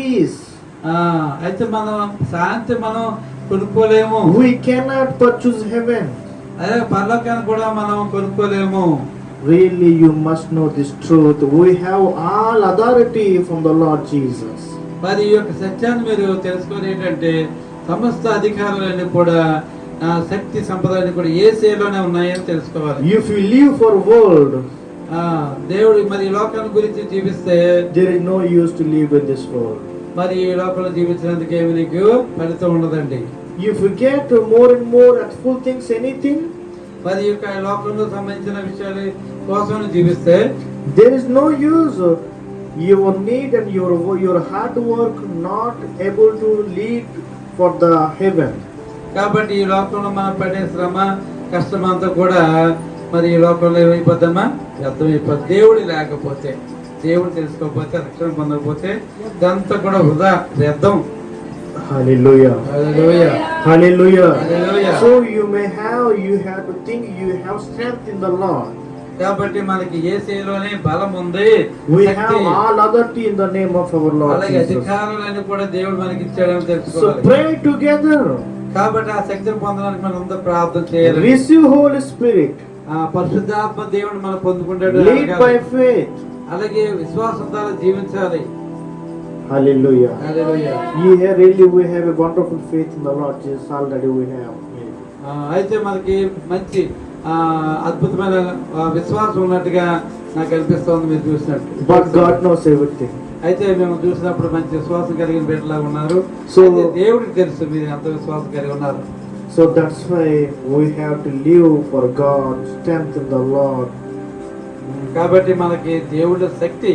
peace. అయితే మనం శాంతి మనం కొనుక్కోలేము. We cannot purchase heaven. అదే పరలోకాన్ని కూడా మనం కొనుక్కోలేము. Really, you must know this truth. We have all authority from the Lord Jesus. మరి ఈ యొక్క సత్యాన్ని మీరు తెలుసుకొని ఏంటంటే సమస్త అధికారాలన్నీ కూడా శక్తి సంపదలన్నీ కూడా యేసులోనే ఉన్నాయని తెలుసుకోవాలి. If you live for world, దేవుడు మరి ఈ లోకాన్ని గురించి జీవిస్తే there is no use to live in this world. మరి ఈ లోకంలో జీవించినందుకు ఏమి నీకు ఫలితం ఉండదండి. If you get more and more helpful things, anything, మరి ఈ యొక్క లోకంలో సంబంధించిన విషయాల కోసం జీవిస్తే there is no use. Your need and your hard work not able to lead for the heaven. కాబట్టి ఈ లోకంలో మనం పడే శ్రమ కష్టం అంతా కూడా మరి ఈ లోకంలో ఏమైపోద్దమ్మా వ్యర్థమైపోద్ది. దేవుడు లేకపోతే, దేవుడు తెలుసుకోకపోతే, రక్షణ పొందకపోతే ఇదంతా కూడా వృధా, వ్యర్థం. Hallelujah. Hallelujah. Hallelujah. Hallelujah. So you have to think you have strength in the Lord. కాబట్టి మనకి యేసులోనే బలం ఉంది. We have all authority in the name of our Lord అలాగే Jesus. అధికారాలను కూడా దేవుడు మనకి ఇచ్చాడని So తెలుసుకోవాలి. pray together. కాబట్టి ఆ శక్తిని పొందడానికి మనం అందరూ ప్రార్థన చేయాలి. Receive Holy Spirit. పరిశుద్ధాత్మ దేవుడు మనం పొందుకుంటాడు. Lead by faith. అలాగే విశ్వాసం ద్వారా జీవించాలి. Hallelujah. Hallelujah. Yeah, really we have a wonderful faith in the Lord Jesus. Already we have. అయితే మనకి మంచి అద్భుతమైన విశ్వాసం ఉన్నట్టుగా నాకు అనిపిస్తోంది మీరు చూసినట్టు. But God knows everything. అయితే మేము చూసినప్పుడు మంచి విశ్వాసం కలిగిన బిడ్డలాగా ఉన్నారు. So దేవుడికి తెలుసు మీరు ఎంత విశ్వాసం కలిగి ఉన్నారు. So that's why we have to live for God, strength in the Lord. కాబట్టి మనకి దేవుడి శక్తి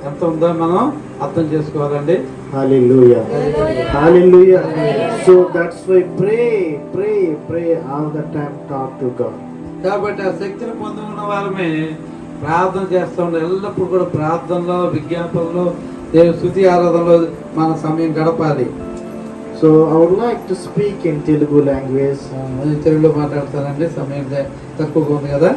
ఎంత ఉందో మనం అర్థం చేసుకోవాలండి. Hallelujah. Hallelujah. So that's why pray all the time, talk to God. కాబట్టి ఆ శక్తిని పొందుకున్న వారమే ప్రార్థన చేస్తూ ఉండాలి. ఎల్లప్పుడు కూడా ప్రార్థనలో, విజ్ఞాపనలో, దేవుని స్తుతి ఆరాధనలో మన సమయం గడపాలి. So I would like to speak in Telugu language. తెలుగులో మాట్లాడతానండి, సమయం తక్కువగా ఉంది కదా.